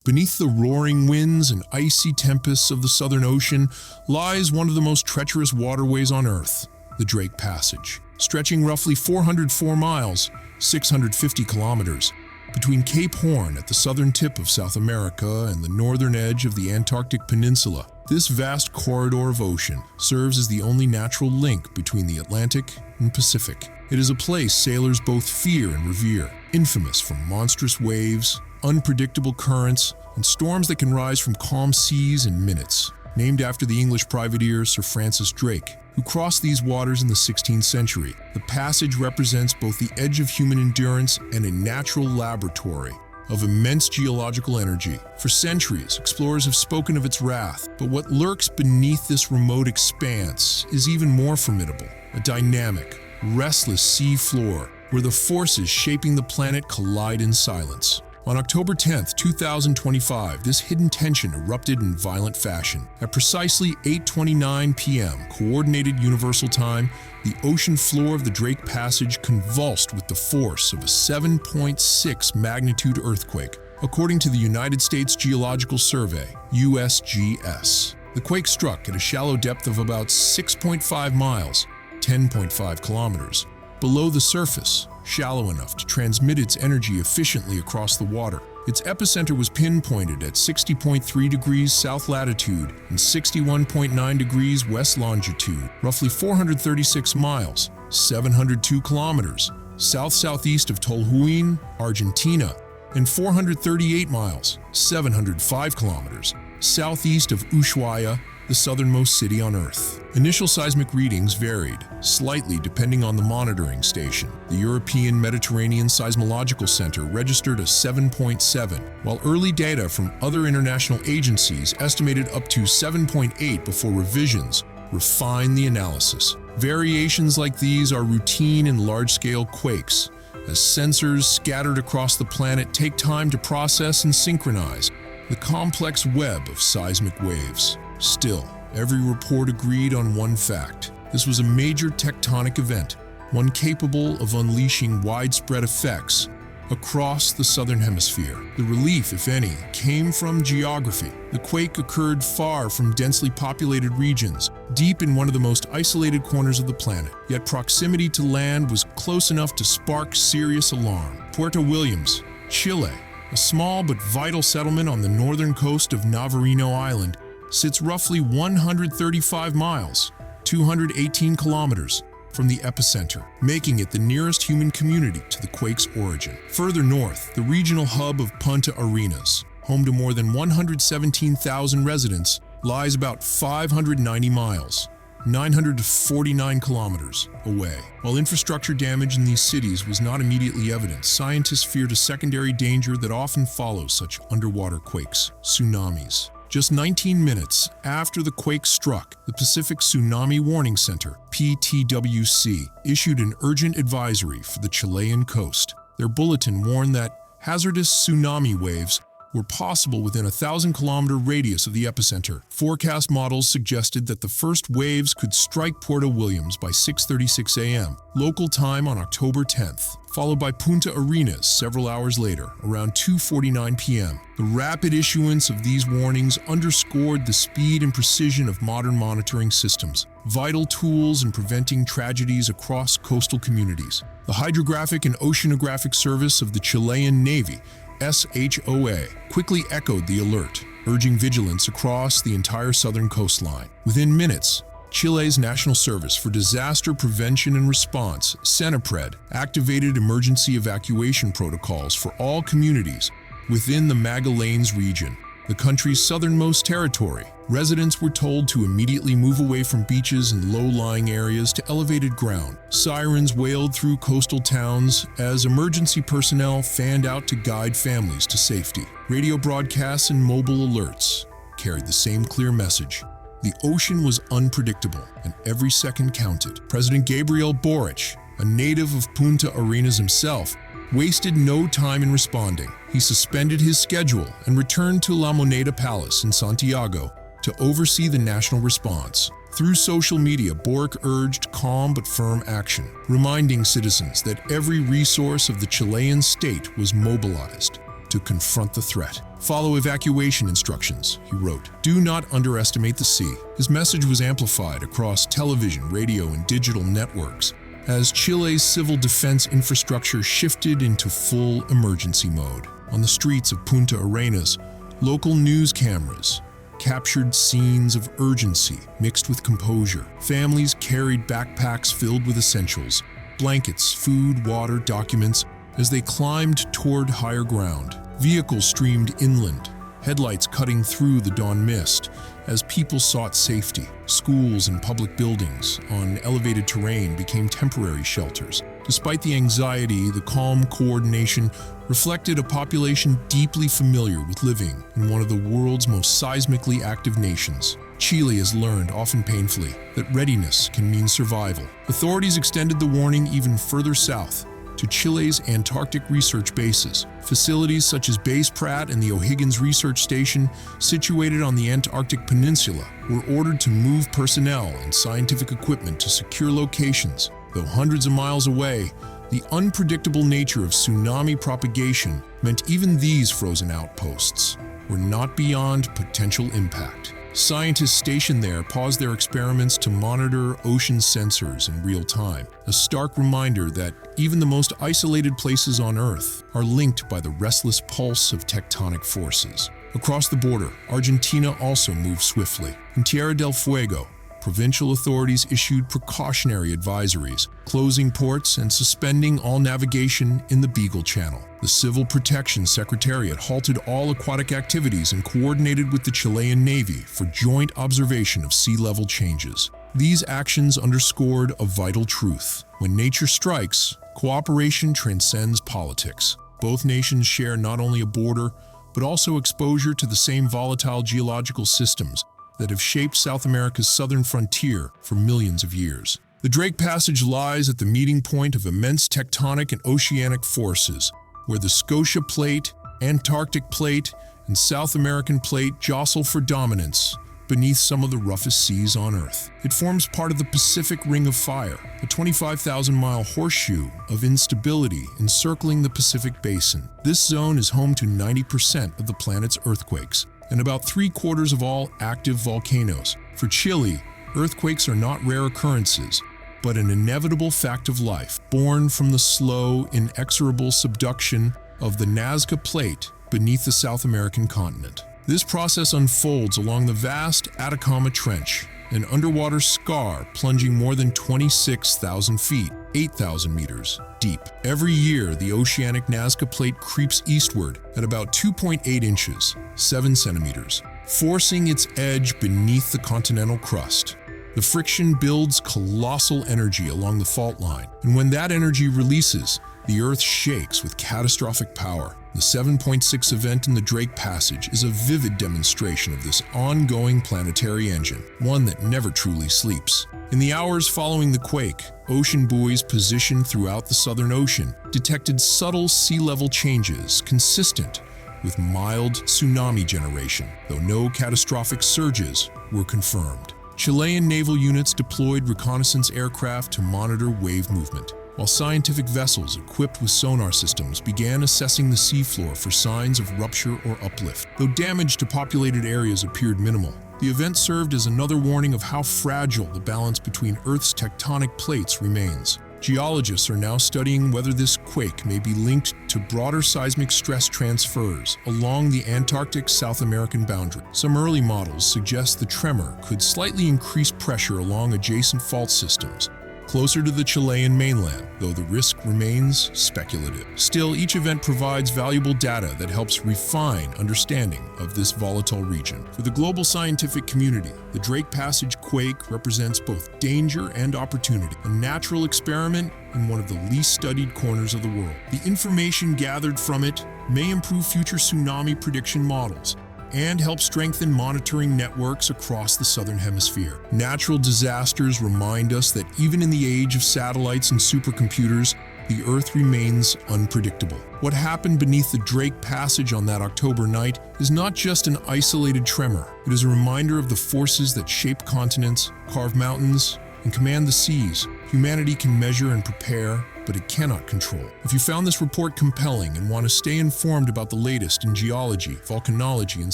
Beneath the roaring winds and icy tempests of the Southern Ocean lies one of the most treacherous waterways on Earth, the Drake Passage, stretching roughly 404 miles, 650 kilometers, between Cape Horn at the southern tip of South America and the northern edge of the Antarctic Peninsula. This vast corridor of ocean serves as the only natural link between the Atlantic and Pacific. It is a place sailors both fear and revere, infamous for monstrous waves, unpredictable currents, and storms that can rise from calm seas in minutes. Named after the English privateer Sir Francis Drake, who crossed these waters in the 16th century, the passage represents both the edge of human endurance and a natural laboratory of immense geological energy. For centuries, explorers have spoken of its wrath, but what lurks beneath this remote expanse is even more formidable, a dynamic, restless sea floor where the forces shaping the planet collide in silence. On October 10, 2025, this hidden tension erupted in violent fashion. At precisely 8:29 p.m. Coordinated Universal Time, the ocean floor of the Drake Passage convulsed with the force of a 7.6 magnitude earthquake, according to the United States Geological Survey, USGS. The quake struck at a shallow depth of about 6.5 miles, 10.5 kilometers, below the surface, shallow enough to transmit its energy efficiently across the water. Its epicenter was pinpointed at 60.3 degrees south latitude and 61.9 degrees west longitude, roughly 436 miles, 702 kilometers, south-southeast of Tolhuin, Argentina, and 438 miles, 705 kilometers, southeast of Ushuaia, the southernmost city on Earth. Initial seismic readings varied, slightly depending on the monitoring station. The European Mediterranean Seismological Center registered a 7.7, while early data from other international agencies estimated up to 7.8 before revisions refined the analysis. Variations like these are routine in large-scale quakes, as sensors scattered across the planet take time to process and synchronize the complex web of seismic waves. Still, every report agreed on one fact. This was a major tectonic event, one capable of unleashing widespread effects across the southern hemisphere. The relief, if any, came from geography. The quake occurred far from densely populated regions, deep in one of the most isolated corners of the planet. Yet proximity to land was close enough to spark serious alarm. Puerto Williams, Chile, a small but vital settlement on the northern coast of Navarino Island, sits roughly 135 miles, 218 kilometers, from the epicenter, making it the nearest human community to the quake's origin. Further north, the regional hub of Punta Arenas, home to more than 117,000 residents, lies about 590 miles, 949 kilometers away. While infrastructure damage in these cities was not immediately evident, scientists feared a secondary danger that often follows such underwater quakes: tsunamis. Just 19 minutes after the quake struck, the Pacific Tsunami Warning Center, PTWC, issued an urgent advisory for the Chilean coast. Their bulletin warned that hazardous tsunami waves were possible within a 1,000-kilometer radius of the epicenter. Forecast models suggested that the first waves could strike Puerto Williams by 6:36 a.m. local time on October 10th, followed by Punta Arenas several hours later, around 2:49 p.m. The rapid issuance of these warnings underscored the speed and precision of modern monitoring systems, vital tools in preventing tragedies across coastal communities. The Hydrographic and Oceanographic Service of the Chilean Navy, SHOA, quickly echoed the alert, urging vigilance across the entire southern coastline. Within minutes, Chile's National Service for Disaster Prevention and Response, CENIPRED, activated emergency evacuation protocols for all communities within the Magallanes region, the country's southernmost territory. Residents were told to immediately move away from beaches and low-lying areas to elevated ground. Sirens wailed through coastal towns as emergency personnel fanned out to guide families to safety. Radio broadcasts and mobile alerts carried the same clear message. The ocean was unpredictable, and every second counted. President Gabriel Boric, a native of Punta Arenas himself, wasted no time in responding. He suspended his schedule and returned to La Moneda Palace in Santiago to oversee the national response. Through social media, Boric urged calm but firm action, reminding citizens that every resource of the Chilean state was mobilized. to confront the threat. "Follow evacuation instructions," he wrote. "Do not underestimate the sea." His message was amplified across television, radio, and digital networks as Chile's civil defense infrastructure shifted into full emergency mode. On the streets of Punta Arenas, local news cameras captured scenes of urgency mixed with composure. Families carried backpacks filled with essentials, blankets, food, water, documents, as they climbed toward higher ground. Vehicles streamed inland, headlights cutting through the dawn mist as people sought safety. Schools and public buildings on elevated terrain became temporary shelters. Despite the anxiety, the calm coordination reflected a population deeply familiar with living in one of the world's most seismically active nations. Chile has learned, often painfully, that readiness can mean survival. Authorities extended the warning even further south, to Chile's Antarctic research bases. Facilities such as Base Pratt and the O'Higgins Research Station, situated on the Antarctic Peninsula, were ordered to move personnel and scientific equipment to secure locations. Though hundreds of miles away, the unpredictable nature of tsunami propagation meant even these frozen outposts were not beyond potential impact. Scientists stationed there paused their experiments to monitor ocean sensors in real time, a stark reminder that even the most isolated places on Earth are linked by the restless pulse of tectonic forces. Across the border, Argentina also moved swiftly. In Tierra del Fuego, provincial authorities issued precautionary advisories, closing ports and suspending all navigation in the Beagle Channel. The Civil Protection Secretariat halted all aquatic activities and coordinated with the Chilean Navy for joint observation of sea level changes. These actions underscored a vital truth. When nature strikes, cooperation transcends politics. Both nations share not only a border, but also exposure to the same volatile geological systems that have shaped South America's southern frontier for millions of years. The Drake Passage lies at the meeting point of immense tectonic and oceanic forces, where the Scotia Plate, Antarctic Plate, and South American Plate jostle for dominance beneath some of the roughest seas on Earth. It forms part of the Pacific Ring of Fire, a 25,000-mile horseshoe of instability encircling the Pacific Basin. This zone is home to 90% of the planet's earthquakes, and about 3/4 of all active volcanoes. For Chile, earthquakes are not rare occurrences, but an inevitable fact of life, born from the slow, inexorable subduction of the Nazca Plate beneath the South American continent. This process unfolds along the vast Atacama Trench, an underwater scar plunging more than 26,000 feet, 8,000 meters, deep. Every year, the oceanic Nazca Plate creeps eastward at about 2.8 inches, 7 centimeters, forcing its edge beneath the continental crust. The friction builds colossal energy along the fault line, and when that energy releases, the Earth shakes with catastrophic power. The 7.6 event in the Drake Passage is a vivid demonstration of this ongoing planetary engine, one that never truly sleeps. In the hours following the quake, ocean buoys positioned throughout the Southern Ocean detected subtle sea level changes consistent with mild tsunami generation, though no catastrophic surges were confirmed. Chilean naval units deployed reconnaissance aircraft to monitor wave movement, while scientific vessels equipped with sonar systems began assessing the seafloor for signs of rupture or uplift. Though damage to populated areas appeared minimal, the event served as another warning of how fragile the balance between Earth's tectonic plates remains. Geologists are now studying whether this quake may be linked to broader seismic stress transfers along the Antarctic-South American boundary. Some early models suggest the tremor could slightly increase pressure along adjacent fault systems, closer to the Chilean mainland, though the risk remains speculative. Still, each event provides valuable data that helps refine understanding of this volatile region. For the global scientific community, the Drake Passage quake represents both danger and opportunity, a natural experiment in one of the least studied corners of the world. The information gathered from it may improve future tsunami prediction models and help strengthen monitoring networks across the Southern Hemisphere. Natural disasters remind us that even in the age of satellites and supercomputers, the Earth remains unpredictable. What happened beneath the Drake Passage on that October night is not just an isolated tremor. It is a reminder of the forces that shape continents, carve mountains, and command the seas. Humanity can measure and prepare, but it cannot control. If you found this report compelling and want to stay informed about the latest in geology, volcanology, and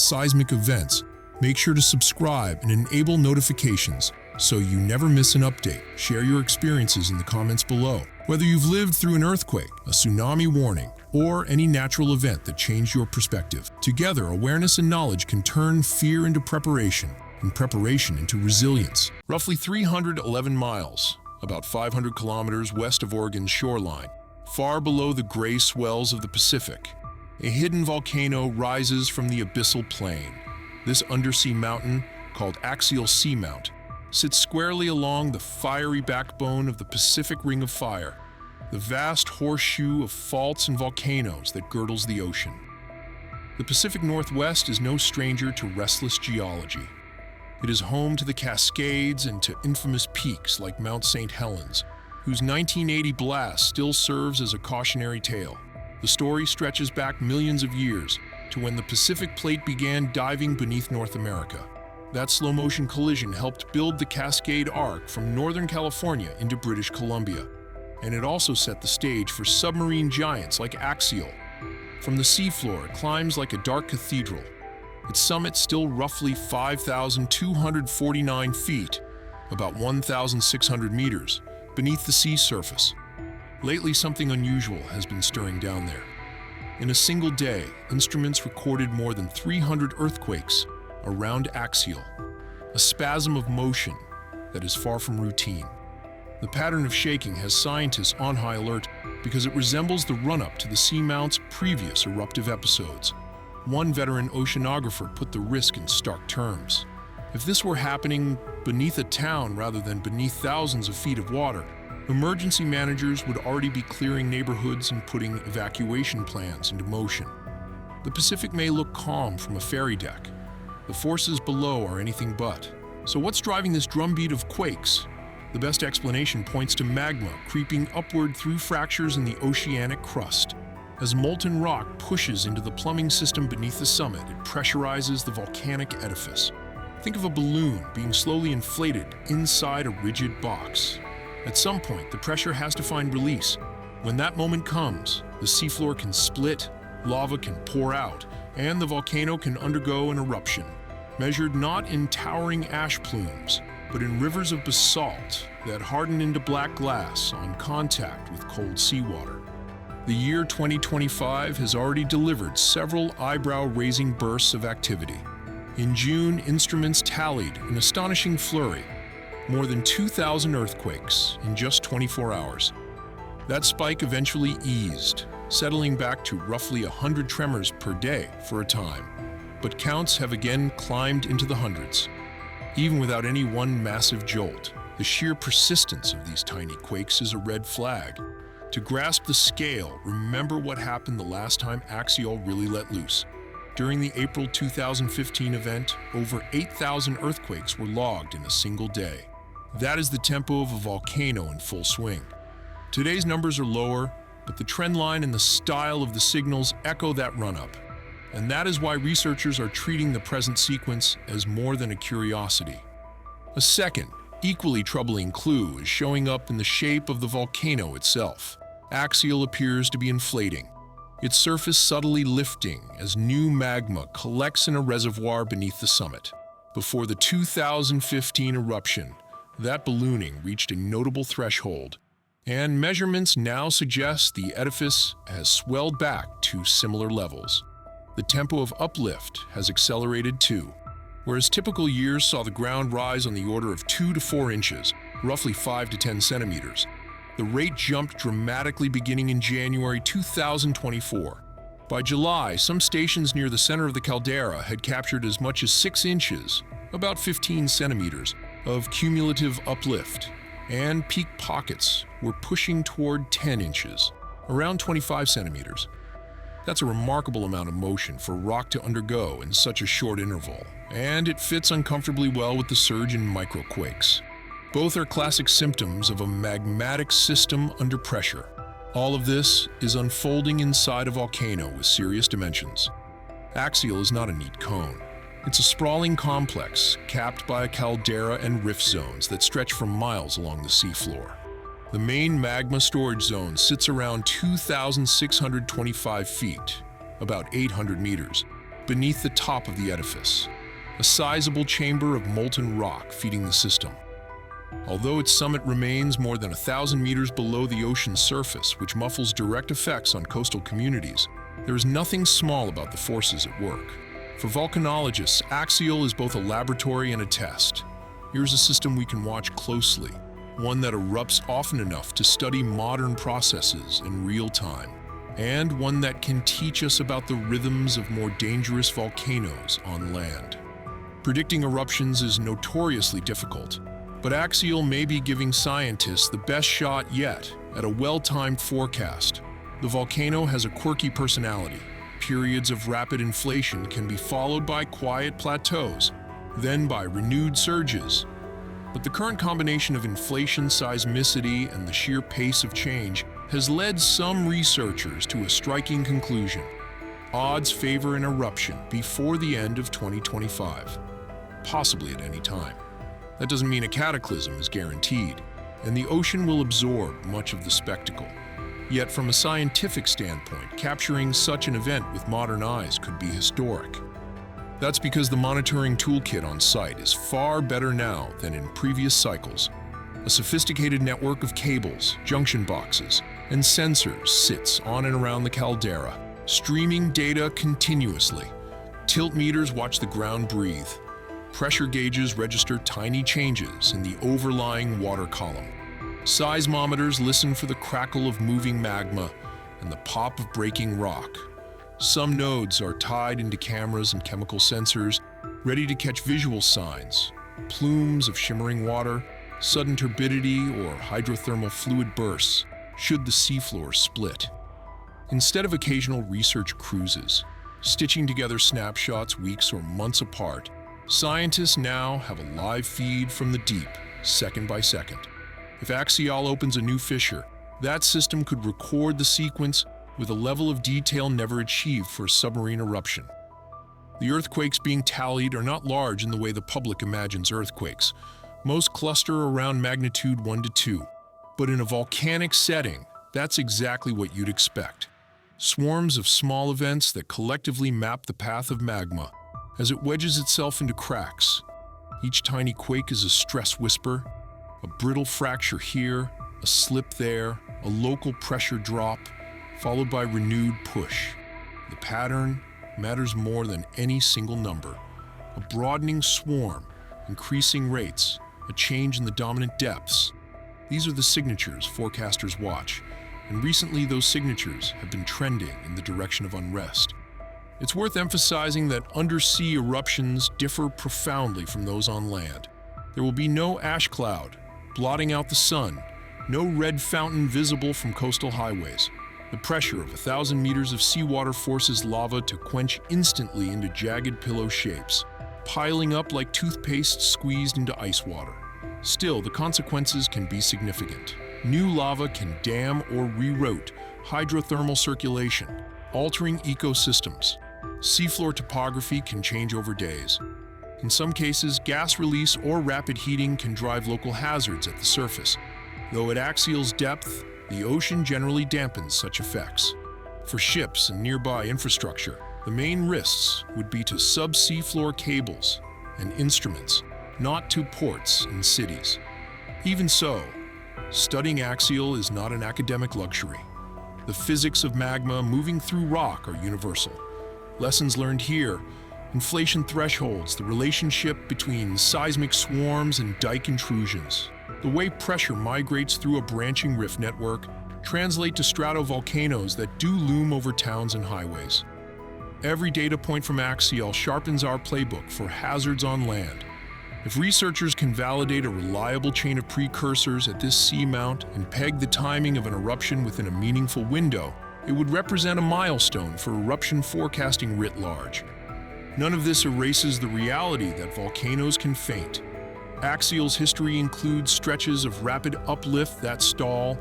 seismic events, make sure to subscribe and enable notifications so you never miss an update. Share your experiences in the comments below. Whether you've lived through an earthquake, a tsunami warning, or any natural event that changed your perspective, together awareness and knowledge can turn fear into preparation and preparation into resilience. Roughly 311 miles, about 500 kilometers west of Oregon's shoreline, far below the gray swells of the Pacific, a hidden volcano rises from the abyssal plain. This undersea mountain, called Axial Seamount, sits squarely along the fiery backbone of the Pacific Ring of Fire, the vast horseshoe of faults and volcanoes that girdles the ocean. The Pacific Northwest is no stranger to restless geology. It is home to the Cascades and to infamous peaks like Mount St. Helens, whose 1980 blast still serves as a cautionary tale. The story stretches back millions of years to when the Pacific Plate began diving beneath North America. That slow-motion collision helped build the Cascade Arc from Northern California into British Columbia, and it also set the stage for submarine giants like Axial. From the seafloor, it climbs like a dark cathedral, its summit still roughly 5,249 feet, about 1,600 meters, beneath the sea surface. Lately, something unusual has been stirring down there. In a single day, instruments recorded more than 300 earthquakes around Axial, a spasm of motion that is far from routine. The pattern of shaking has scientists on high alert because it resembles the run-up to the seamount's previous eruptive episodes. One veteran oceanographer put the risk in stark terms. If this were happening beneath a town rather than beneath thousands of feet of water, emergency managers would already be clearing neighborhoods and putting evacuation plans into motion. The Pacific may look calm from a ferry deck. The forces below are anything but. So what's driving this drumbeat of quakes? The best explanation points to magma creeping upward through fractures in the oceanic crust. As molten rock pushes into the plumbing system beneath the summit, it pressurizes the volcanic edifice. Think of a balloon being slowly inflated inside a rigid box. At some point, the pressure has to find release. When that moment comes, the seafloor can split, lava can pour out, and the volcano can undergo an eruption, measured not in towering ash plumes, but in rivers of basalt that harden into black glass on contact with cold seawater. The year 2025 has already delivered several eyebrow-raising bursts of activity. In June, instruments tallied an astonishing flurry, more than 2,000 earthquakes in just 24 hours. That spike eventually eased, settling back to roughly 100 tremors per day for a time, but counts have again climbed into the hundreds. Even without any one massive jolt, the sheer persistence of these tiny quakes is a red flag. To grasp the scale, remember what happened the last time Axial really let loose. During the April 2015 event, over 8,000 earthquakes were logged in a single day. That is the tempo of a volcano in full swing. Today's numbers are lower, but the trend line and the style of the signals echo that run-up. And that is why researchers are treating the present sequence as more than a curiosity. A second, equally troubling clue is showing up in the shape of the volcano itself. Axial appears to be inflating, its surface subtly lifting as new magma collects in a reservoir beneath the summit. Before the 2015 eruption, that ballooning reached a notable threshold, and measurements now suggest the edifice has swelled back to similar levels. The tempo of uplift has accelerated too. Whereas typical years saw the ground rise on the order of 2 to 4 inches, roughly 5 to 10 centimeters, the rate jumped dramatically beginning in January 2024. By July, some stations near the center of the caldera had captured as much as 6 inches, about 15 centimeters, of cumulative uplift, and peak pockets were pushing toward 10 inches, around 25 centimeters. That's a remarkable amount of motion for rock to undergo in such a short interval, and it fits uncomfortably well with the surge in microquakes. Both are classic symptoms of a magmatic system under pressure. All of this is unfolding inside a volcano with serious dimensions. Axial is not a neat cone. It's a sprawling complex capped by a caldera and rift zones that stretch for miles along the seafloor. The main magma storage zone sits around 2,625 feet, about 800 meters, beneath the top of the edifice, a sizable chamber of molten rock feeding the system. Although its summit remains more than 1,000 meters below the ocean's surface, which muffles direct effects on coastal communities, there is nothing small about the forces at work. For volcanologists, Axial is both a laboratory and a test. Here's a system we can watch closely, one that erupts often enough to study modern processes in real time, and one that can teach us about the rhythms of more dangerous volcanoes on land. Predicting eruptions is notoriously difficult, but Axial may be giving scientists the best shot yet at a well-timed forecast. The volcano has a quirky personality. Periods of rapid inflation can be followed by quiet plateaus, then by renewed surges. But the current combination of inflation, seismicity, and the sheer pace of change has led some researchers to a striking conclusion. Odds favor an eruption before the end of 2025, possibly at any time. That doesn't mean a cataclysm is guaranteed, and the ocean will absorb much of the spectacle. Yet from a scientific standpoint, capturing such an event with modern eyes could be historic. That's because the monitoring toolkit on site is far better now than in previous cycles. A sophisticated network of cables, junction boxes, and sensors sits on and around the caldera, streaming data continuously. Tilt meters watch the ground breathe. Pressure gauges register tiny changes in the overlying water column. Seismometers listen for the crackle of moving magma and the pop of breaking rock. Some nodes are tied into cameras and chemical sensors, ready to catch visual signs, plumes of shimmering water, sudden turbidity, or hydrothermal fluid bursts, should the seafloor split. Instead of occasional research cruises, stitching together snapshots weeks or months apart, scientists now have a live feed from the deep, second by second. If Axial opens a new fissure, that system could record the sequence with a level of detail never achieved for a submarine eruption. The earthquakes being tallied are not large in the way the public imagines earthquakes. Most cluster around magnitude 1 to 2. But in a volcanic setting, that's exactly what you'd expect. Swarms of small events that collectively map the path of magma as it wedges itself into cracks. Each tiny quake is a stress whisper, a brittle fracture here, a slip there, a local pressure drop, followed by renewed push. The pattern matters more than any single number. A broadening swarm, increasing rates, a change in the dominant depths. These are the signatures forecasters watch, and recently those signatures have been trending in the direction of unrest. It's worth emphasizing that undersea eruptions differ profoundly from those on land. There will be no ash cloud blotting out the sun, no red fountain visible from coastal highways. The pressure of 1,000 meters of seawater forces lava to quench instantly into jagged pillow shapes, piling up like toothpaste squeezed into ice water. Still, the consequences can be significant. New lava can dam or reroute hydrothermal circulation, altering ecosystems. Seafloor topography can change over days. In some cases, gas release or rapid heating can drive local hazards at the surface, though at Axial's depth, the ocean generally dampens such effects. For ships and nearby infrastructure, the main risks would be to sub-seafloor cables and instruments, not to ports and cities. Even so, studying Axial is not an academic luxury. The physics of magma moving through rock are universal. Lessons learned here: inflation thresholds, the relationship between seismic swarms and dike intrusions, the way pressure migrates through a branching rift network, translate to stratovolcanoes that do loom over towns and highways. Every data point from Axial sharpens our playbook for hazards on land. If researchers can validate a reliable chain of precursors at this seamount and peg the timing of an eruption within a meaningful window, it would represent a milestone for eruption forecasting writ large. None of this erases the reality that volcanoes can faint. Axial's history includes stretches of rapid uplift that stall,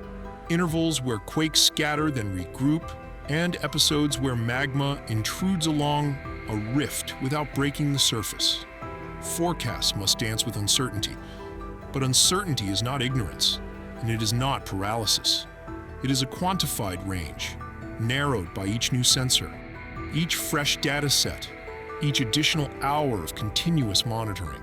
intervals where quakes scatter then regroup, and episodes where magma intrudes along a rift without breaking the surface. Forecasts must dance with uncertainty, but uncertainty is not ignorance, and it is not paralysis. It is a quantified range, narrowed by each new sensor, each fresh data set, each additional hour of continuous monitoring.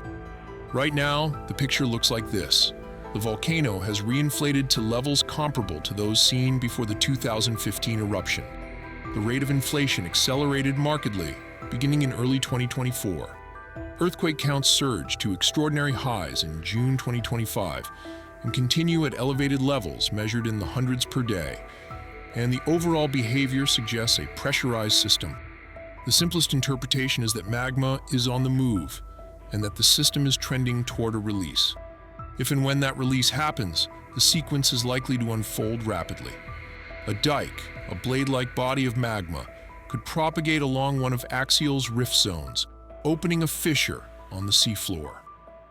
Right now, the picture looks like this. The volcano has reinflated to levels comparable to those seen before the 2015 eruption. The rate of inflation accelerated markedly, beginning in early 2024. Earthquake counts surged to extraordinary highs in June 2025 and continue at elevated levels measured in the hundreds per day. And the overall behavior suggests a pressurized system. The simplest interpretation is that magma is on the move and that the system is trending toward a release. If and when that release happens, the sequence is likely to unfold rapidly. A dike, a blade-like body of magma, could propagate along one of Axial's rift zones, opening a fissure on the seafloor.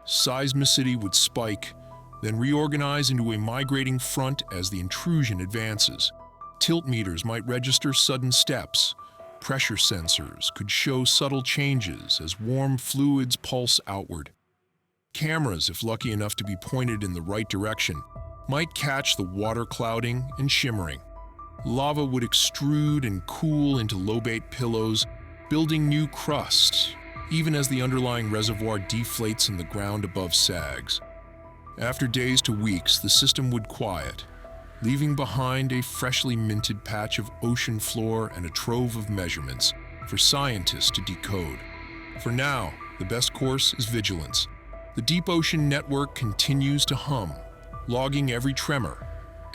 Seismicity would spike, then reorganize into a migrating front as the intrusion advances. Tilt meters might register sudden steps. Pressure sensors could show subtle changes as warm fluids pulse outward. Cameras, if lucky enough to be pointed in the right direction, might catch the water clouding and shimmering. Lava would extrude and cool into lobate pillows, building new crusts, even as the underlying reservoir deflates and the ground above sags. After days to weeks, the system would quiet, leaving behind a freshly minted patch of ocean floor and a trove of measurements for scientists to decode. For now, the best course is vigilance. The deep ocean network continues to hum, logging every tremor,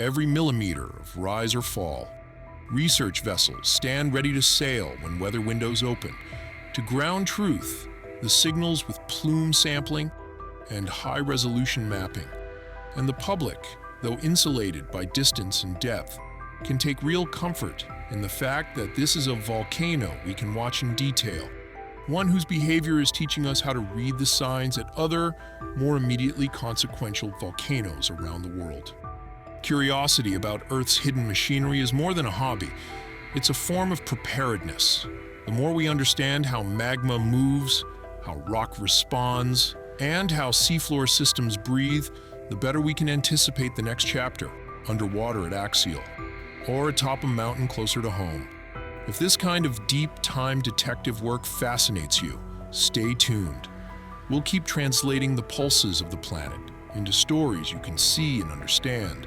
every millimeter of rise or fall. Research vessels stand ready to sail when weather windows open. To ground truth, the signals with plume sampling and high-resolution mapping. And the public, though insulated by distance and depth, can take real comfort in the fact that this is a volcano we can watch in detail, one whose behavior is teaching us how to read the signs at other, more immediately consequential volcanoes around the world. Curiosity about Earth's hidden machinery is more than a hobby. It's a form of preparedness. The more we understand how magma moves, how rock responds, and how seafloor systems breathe, the better we can anticipate the next chapter, underwater at Axial, or atop a mountain closer to home. If this kind of deep time detective work fascinates you, stay tuned. We'll keep translating the pulses of the planet into stories you can see and understand,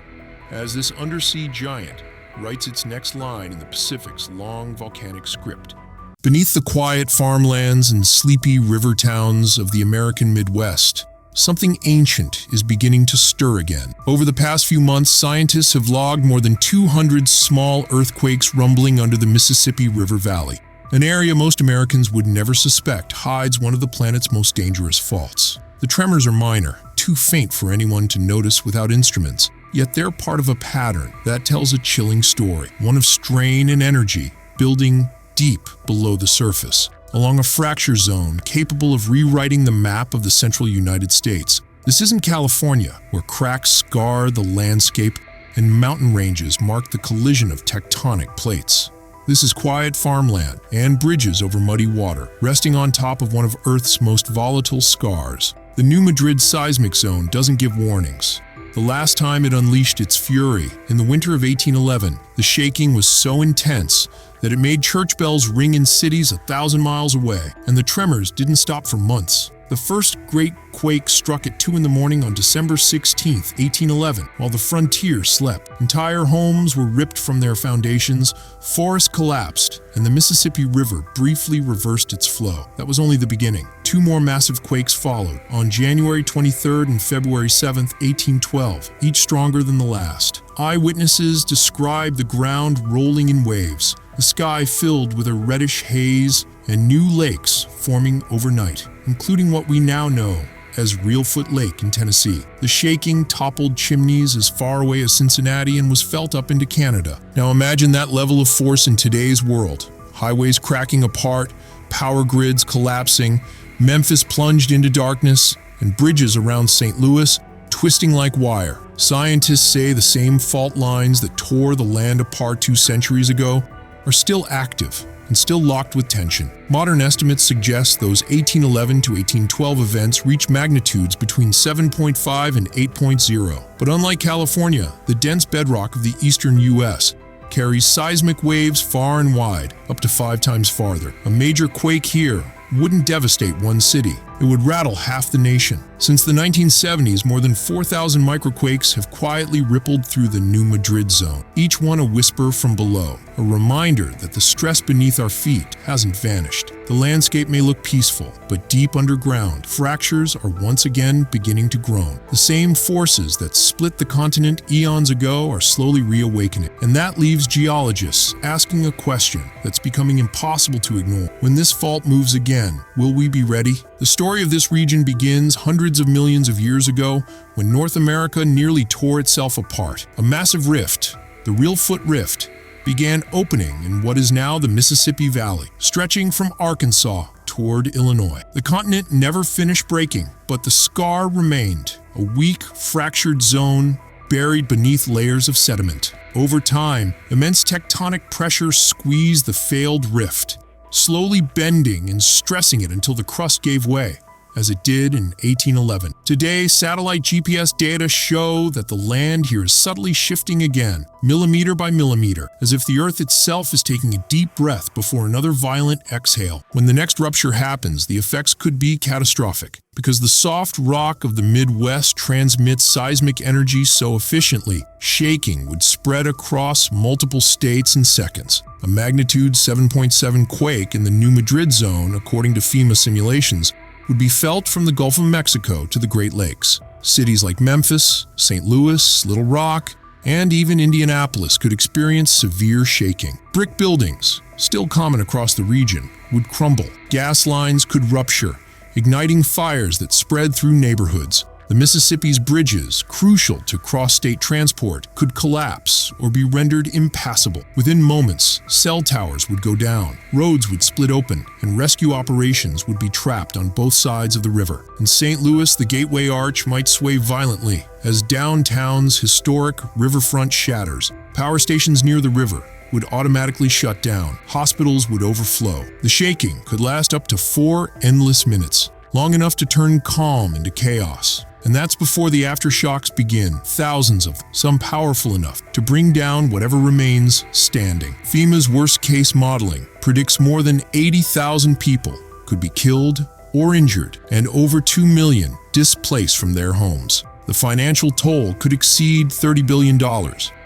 as this undersea giant writes its next line in the Pacific's long volcanic script. Beneath the quiet farmlands and sleepy river towns of the American Midwest, something ancient is beginning to stir again. Over the past few months, scientists have logged more than 200 small earthquakes rumbling under the Mississippi River Valley, an area most Americans would never suspect hides one of the planet's most dangerous faults. The tremors are minor, too faint for anyone to notice without instruments, yet they're part of a pattern that tells a chilling story, one of strain and energy building deep below the surface, along a fracture zone capable of rewriting the map of the central United States. This isn't California, where cracks scar the landscape and mountain ranges mark the collision of tectonic plates. This is quiet farmland and bridges over muddy water, resting on top of one of Earth's most volatile scars. The New Madrid seismic zone doesn't give warnings. The last time it unleashed its fury, in the winter of 1811, the shaking was so intense that it made church bells ring in cities 1,000 miles away, and the tremors didn't stop for months. The first great quake struck at 2 a.m. on December 16, 1811, while the frontier slept. Entire homes were ripped from their foundations, forests collapsed, and the Mississippi River briefly reversed its flow. That was only the beginning. 2 more massive quakes followed, on January 23 and February 7, 1812, each stronger than the last. Eyewitnesses described the ground rolling in waves, the sky filled with a reddish haze, and new lakes forming overnight, including what we now know as Reelfoot Lake in Tennessee. The shaking toppled chimneys as far away as Cincinnati and was felt up into Canada. Now imagine that level of force in today's world. Highways cracking apart, power grids collapsing, Memphis plunged into darkness, and bridges around St. Louis twisting like wire. Scientists say the same fault lines that tore the land apart 2 centuries ago are still active, and still locked with tension. Modern estimates suggest those 1811 to 1812 events reached magnitudes between 7.5 and 8.0. But unlike California, the dense bedrock of the eastern U.S. carries seismic waves far and wide, up to 5 times farther. A major quake here wouldn't devastate one city. It would rattle half the nation. Since the 1970s, more than 4,000 microquakes have quietly rippled through the New Madrid zone, each one a whisper from below, a reminder that the stress beneath our feet hasn't vanished. The landscape may look peaceful, but deep underground, fractures are once again beginning to groan. The same forces that split the continent eons ago are slowly reawakening, and that leaves geologists asking a question that's becoming impossible to ignore. When this fault moves again, will we be ready? The story of this region begins hundreds of millions of years ago when North America nearly tore itself apart. A massive rift, the Reelfoot Rift, began opening in what is now the Mississippi Valley, stretching from Arkansas toward Illinois. The continent never finished breaking, but the scar remained, a weak, fractured zone buried beneath layers of sediment. Over time, immense tectonic pressure squeezed the failed rift, slowly bending and stressing it until the crust gave way, as it did in 1811. Today, satellite GPS data show that the land here is subtly shifting again, millimeter by millimeter, as if the Earth itself is taking a deep breath before another violent exhale. When the next rupture happens, the effects could be catastrophic, because the soft rock of the Midwest transmits seismic energy so efficiently, shaking would spread across multiple states in seconds. A magnitude 7.7 quake in the New Madrid zone, according to FEMA simulations, would be felt from the Gulf of Mexico to the Great Lakes. Cities like Memphis, St. Louis, Little Rock, and even Indianapolis could experience severe shaking. Brick buildings, still common across the region, would crumble. Gas lines could rupture, igniting fires that spread through neighborhoods. The Mississippi's bridges, crucial to cross-state transport, could collapse or be rendered impassable. Within moments, cell towers would go down, roads would split open, and rescue operations would be trapped on both sides of the river. In St. Louis, the Gateway Arch might sway violently as downtown's historic riverfront shatters. Power stations near the river would automatically shut down. Hospitals would overflow. The shaking could last up to 4 endless minutes, long enough to turn calm into chaos. And that's before the aftershocks begin, thousands of them, some powerful enough to bring down whatever remains standing. FEMA's worst-case modeling predicts more than 80,000 people could be killed or injured, and over 2 million displaced from their homes. The financial toll could exceed $30 billion,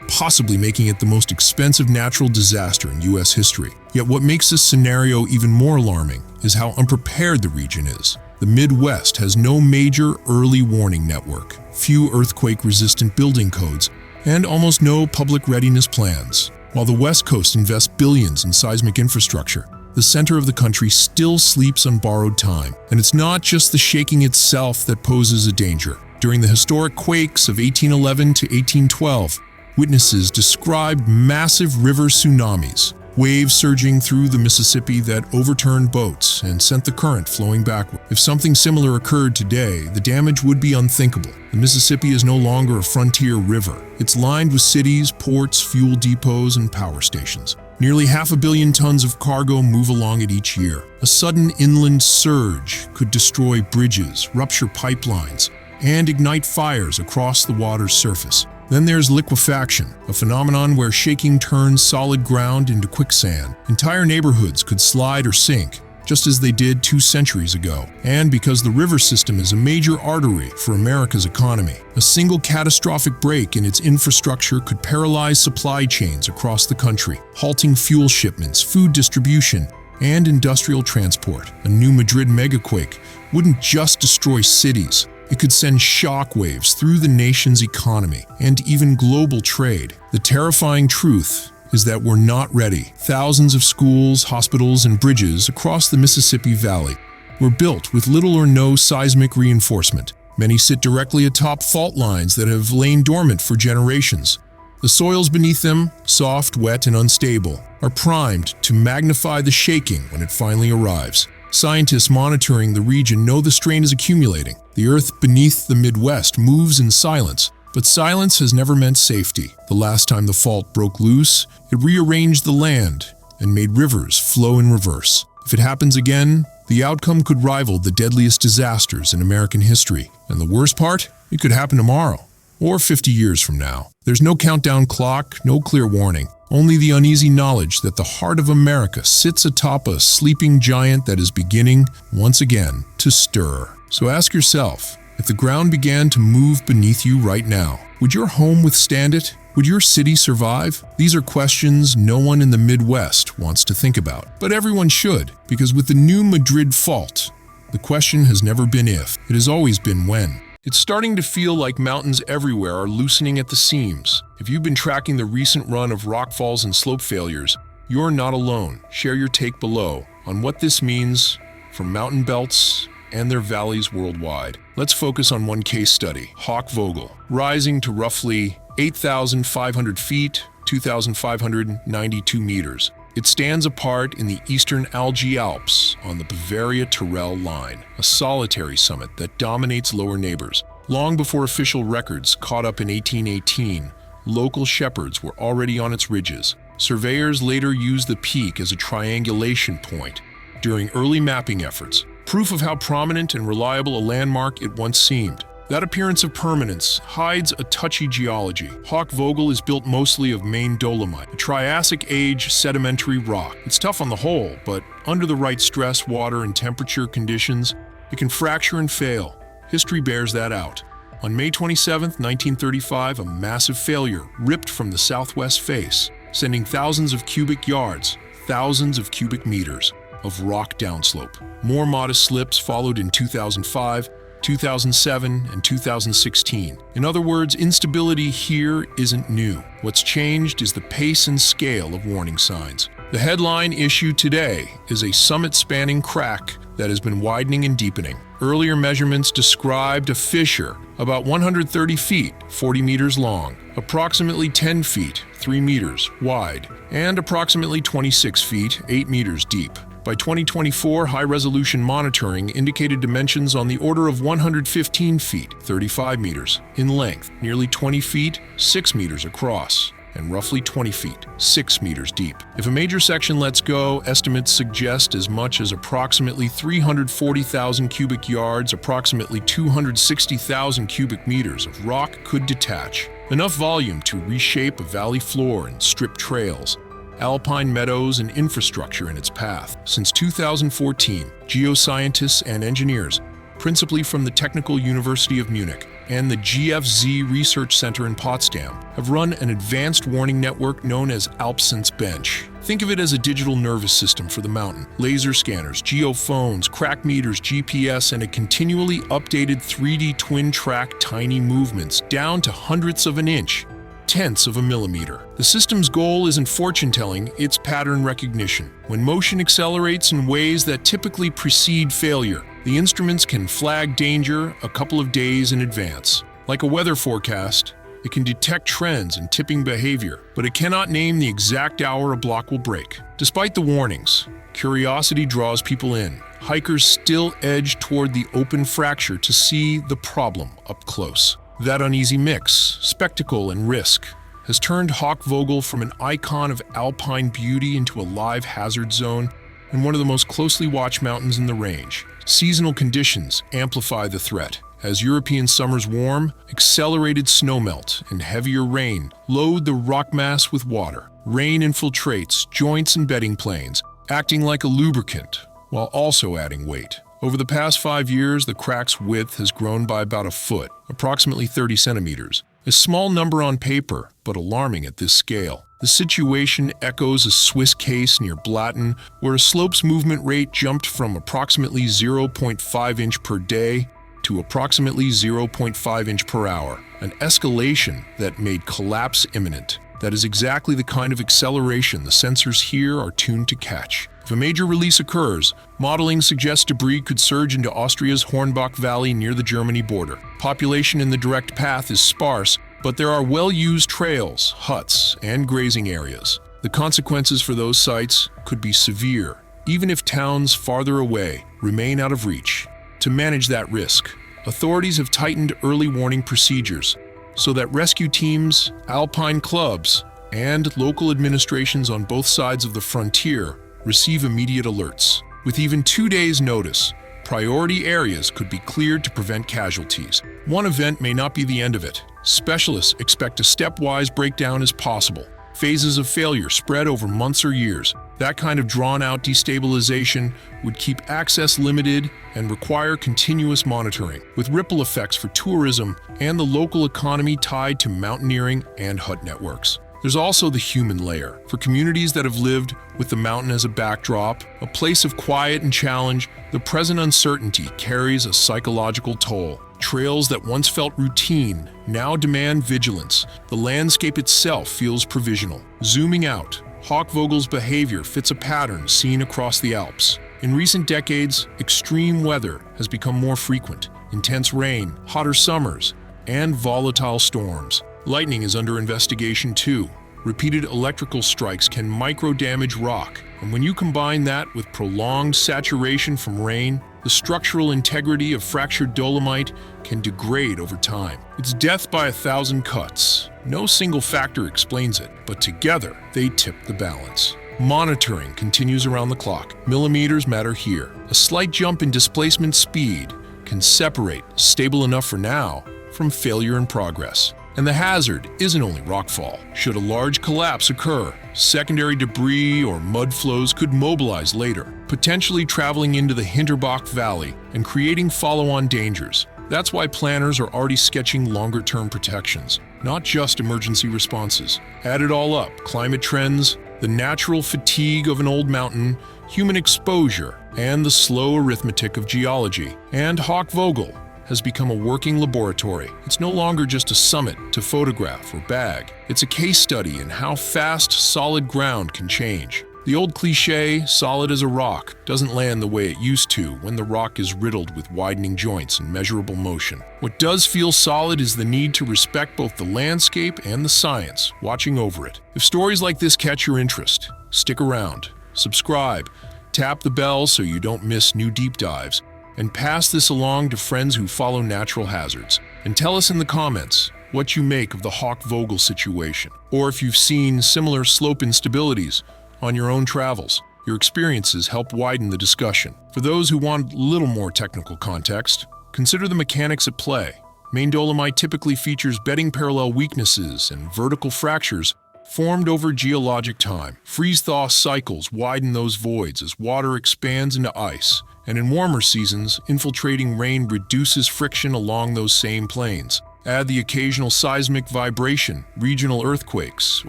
possibly making it the most expensive natural disaster in U.S. history. Yet what makes this scenario even more alarming is how unprepared the region is. The Midwest has no major early warning network, few earthquake-resistant building codes, and almost no public readiness plans. While the West Coast invests billions in seismic infrastructure, the center of the country still sleeps on borrowed time. And it's not just the shaking itself that poses a danger. During the historic quakes of 1811 to 1812, witnesses described massive river tsunamis, waves surging through the Mississippi that overturned boats and sent the current flowing backward. If something similar occurred today, the damage would be unthinkable. The Mississippi is no longer a frontier river. It's lined with cities, ports, fuel depots, and power stations. Nearly 500 million tons of cargo move along it each year. A sudden inland surge could destroy bridges, rupture pipelines, and ignite fires across the water's surface. Then there's liquefaction, a phenomenon where shaking turns solid ground into quicksand. Entire neighborhoods could slide or sink, just as they did 2 centuries ago. And because the river system is a major artery for America's economy, a single catastrophic break in its infrastructure could paralyze supply chains across the country, halting fuel shipments, food distribution, and industrial transport. A New Madrid megaquake wouldn't just destroy cities. It could send shockwaves through the nation's economy and even global trade. The terrifying truth is that we're not ready. Thousands of schools, hospitals, and bridges across the Mississippi Valley were built with little or no seismic reinforcement. Many sit directly atop fault lines that have lain dormant for generations. The soils beneath them, soft, wet, and unstable, are primed to magnify the shaking when it finally arrives. Scientists monitoring the region know the strain is accumulating. The earth beneath the Midwest moves in silence, but silence has never meant safety. The last time the fault broke loose, it rearranged the land and made rivers flow in reverse. If it happens again, the outcome could rival the deadliest disasters in American history. And the worst part? It could happen tomorrow, or 50 years from now. There's no countdown clock, no clear warning. Only the uneasy knowledge that the heart of America sits atop a sleeping giant that is beginning, once again, to stir. So ask yourself, if the ground began to move beneath you right now, would your home withstand it? Would your city survive? These are questions no one in the Midwest wants to think about. But everyone should, because with the new Madrid fault, the question has never been if, it has always been when. It's starting to feel like mountains everywhere are loosening at the seams. If you've been tracking the recent run of rockfalls and slope failures, you're not alone. Share your take below on what this means for mountain belts and their valleys worldwide. Let's focus on one case study, Hawk Vogel, rising to roughly 8,500 feet, 2,592 meters. It stands apart in the eastern Algae Alps on the Bavaria-Tyrol line, a solitary summit that dominates lower neighbors. Long before official records caught up in 1818, local shepherds were already on its ridges. Surveyors later used the peak as a triangulation point during early mapping efforts, proof of how prominent and reliable a landmark it once seemed. That appearance of permanence hides a touchy geology. Hawk Vogel is built mostly of Maine dolomite, a Triassic-age sedimentary rock. It's tough on the whole, but under the right stress, water, and temperature conditions, it can fracture and fail. History bears that out. On May 27, 1935, a massive failure ripped from the southwest face, sending thousands of cubic yards, thousands of cubic meters of rock downslope. More modest slips followed in 2005, 2007, and 2016. In other words, instability here isn't new. What's changed is the pace and scale of warning signs. The headline issue today is a summit-spanning crack that has been widening and deepening. Earlier measurements described a fissure about 130 feet, 40 meters long, approximately 10 feet, 3 meters wide, and approximately 26 feet, 8 meters deep. By 2024, high-resolution monitoring indicated dimensions on the order of 115 feet, 35 meters, in length, nearly 20 feet, 6 meters across, and roughly 20 feet, 6 meters deep. If a major section lets go, estimates suggest as much as approximately 340,000 cubic yards, approximately 260,000 cubic meters of rock could detach. Enough volume to reshape a valley floor and strip trails, alpine meadows, and infrastructure in its path. Since 2014, geoscientists and engineers, principally from the Technical University of Munich and the GFZ Research Center in Potsdam, have run an advanced warning network known as AlpSense Bench. Think of it as a digital nervous system for the mountain. Laser scanners, geophones, crack meters, GPS, and a continually updated 3D twin-track tiny movements down to hundredths of an inch, tenths of a millimeter. The system's goal isn't fortune-telling, it's pattern recognition. When motion accelerates in ways that typically precede failure, the instruments can flag danger a couple of days in advance. Like a weather forecast, it can detect trends and tipping behavior, but it cannot name the exact hour a block will break. Despite the warnings, curiosity draws people in. Hikers still edge toward the open fracture to see the problem up close. That uneasy mix, spectacle and risk, has turned Hawk Vogel from an icon of alpine beauty into a live hazard zone and one of the most closely watched mountains in the range. Seasonal conditions amplify the threat. As European summers warm, accelerated snowmelt and heavier rain load the rock mass with water. Rain infiltrates joints and bedding planes, acting like a lubricant while also adding weight. Over the past 5 years, the crack's width has grown by about a foot, approximately 30 centimeters. A small number on paper, but alarming at this scale. The situation echoes a Swiss case near Blatten, where a slope's movement rate jumped from approximately 0.5 inch per day to approximately 0.5 inch per hour, an escalation that made collapse imminent. That is exactly the kind of acceleration the sensors here are tuned to catch. If a major release occurs, modeling suggests debris could surge into Austria's Hornbach Valley near the Germany border. Population in the direct path is sparse, but there are well-used trails, huts, and grazing areas. The consequences for those sites could be severe, even if towns farther away remain out of reach. To manage that risk, authorities have tightened early warning procedures so that rescue teams, alpine clubs, and local administrations on both sides of the frontier receive immediate alerts. With even 2 days' notice, priority areas could be cleared to prevent casualties. One event may not be the end of it. Specialists expect a stepwise breakdown is possible. Phases of failure spread over months or years. That kind of drawn-out destabilization would keep access limited and require continuous monitoring, with ripple effects for tourism and the local economy tied to mountaineering and hut networks. There's also the human layer. For communities that have lived with the mountain as a backdrop, a place of quiet and challenge, the present uncertainty carries a psychological toll. Trails that once felt routine now demand vigilance. The landscape itself feels provisional. Zooming out, Hochvogel's behavior fits a pattern seen across the Alps. In recent decades, extreme weather has become more frequent. Intense rain, hotter summers, and volatile storms. Lightning is under investigation too. Repeated electrical strikes can micro-damage rock, and when you combine that with prolonged saturation from rain, the structural integrity of fractured dolomite can degrade over time. It's death by 1,000 cuts. No single factor explains it, but together they tip the balance. Monitoring continues around the clock. Millimeters matter here. A slight jump in displacement speed can separate stable enough for now from failure in progress. And the hazard isn't only rockfall. Should a large collapse occur, secondary debris or mud flows could mobilize later, potentially traveling into the Hinterbach Valley and creating follow-on dangers. That's why planners are already sketching longer-term protections, not just emergency responses. Add it all up, climate trends, the natural fatigue of an old mountain, human exposure, and the slow arithmetic of geology. And Hochvogel has become a working laboratory. It's no longer just a summit to photograph or bag. It's a case study in how fast solid ground can change. The old cliché, solid as a rock, doesn't land the way it used to when the rock is riddled with widening joints and measurable motion. What does feel solid is the need to respect both the landscape and the science watching over it. If stories like this catch your interest, stick around, subscribe, tap the bell so you don't miss new deep dives, and pass this along to friends who follow natural hazards. And tell us in the comments what you make of the Hochvogel situation, or if you've seen similar slope instabilities on your own travels. Your experiences help widen the discussion. For those who want a little more technical context, consider the mechanics at play. Main dolomite typically features bedding parallel weaknesses and vertical fractures formed over geologic time. Freeze-thaw cycles widen those voids as water expands into ice, and in warmer seasons, infiltrating rain reduces friction along those same plains. Add the occasional seismic vibration, regional earthquakes,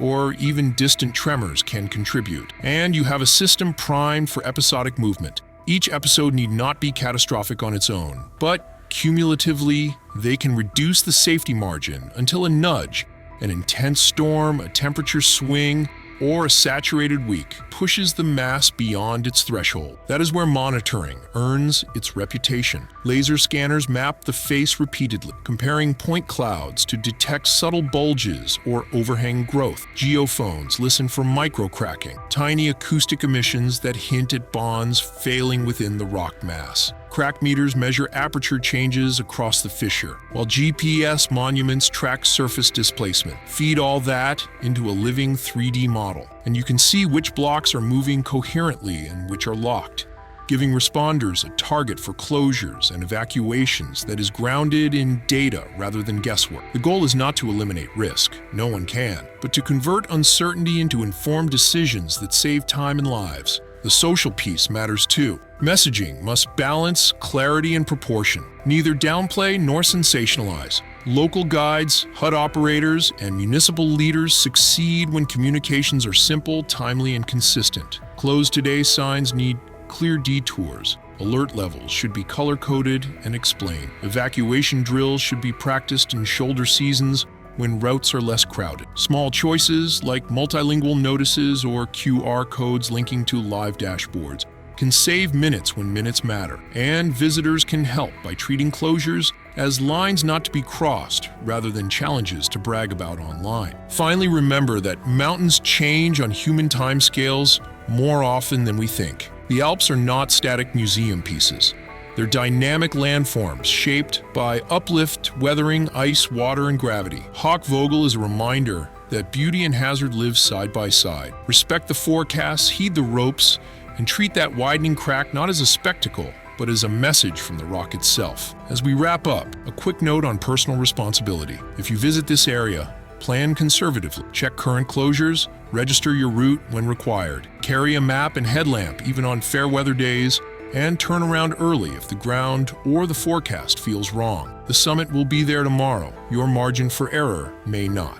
or even distant tremors can contribute, and you have a system primed for episodic movement. Each episode need not be catastrophic on its own, but cumulatively, they can reduce the safety margin until a nudge, an intense storm, a temperature swing, or a saturated week pushes the mass beyond its threshold. That is where monitoring earns its reputation. Laser scanners map the face repeatedly, comparing point clouds to detect subtle bulges or overhang growth. Geophones listen for microcracking, tiny acoustic emissions that hint at bonds failing within the rock mass. Crack meters measure aperture changes across the fissure, while GPS monuments track surface displacement. Feed all that into a living 3D model, and you can see which blocks are moving coherently and which are locked, giving responders a target for closures and evacuations that is grounded in data rather than guesswork. The goal is not to eliminate risk, no one can, but to convert uncertainty into informed decisions that save time and lives. The social piece matters too. Messaging must balance clarity and proportion, neither downplay nor sensationalize. Local guides, hut operators, and municipal leaders succeed when communications are simple, timely, and consistent. Close today signs need clear detours. Alert levels should be color-coded and explained. Evacuation drills should be practiced in shoulder seasons when routes are less crowded. Small choices like multilingual notices or QR codes linking to live dashboards can save minutes when minutes matter, and visitors can help by treating closures as lines not to be crossed rather than challenges to brag about online. Finally, remember that mountains change on human timescales more often than we think. The Alps are not static museum pieces. They're dynamic landforms shaped by uplift, weathering, ice, water, and gravity. Hochvogel is a reminder that beauty and hazard live side by side. Respect the forecasts, heed the ropes, and treat that widening crack not as a spectacle, but as a message from the rock itself. As we wrap up, a quick note on personal responsibility. If you visit this area, plan conservatively. Check current closures, register your route when required. Carry a map and headlamp even on fair weather days, and turn around early if the ground or the forecast feels wrong. The summit will be there tomorrow. Your margin for error may not.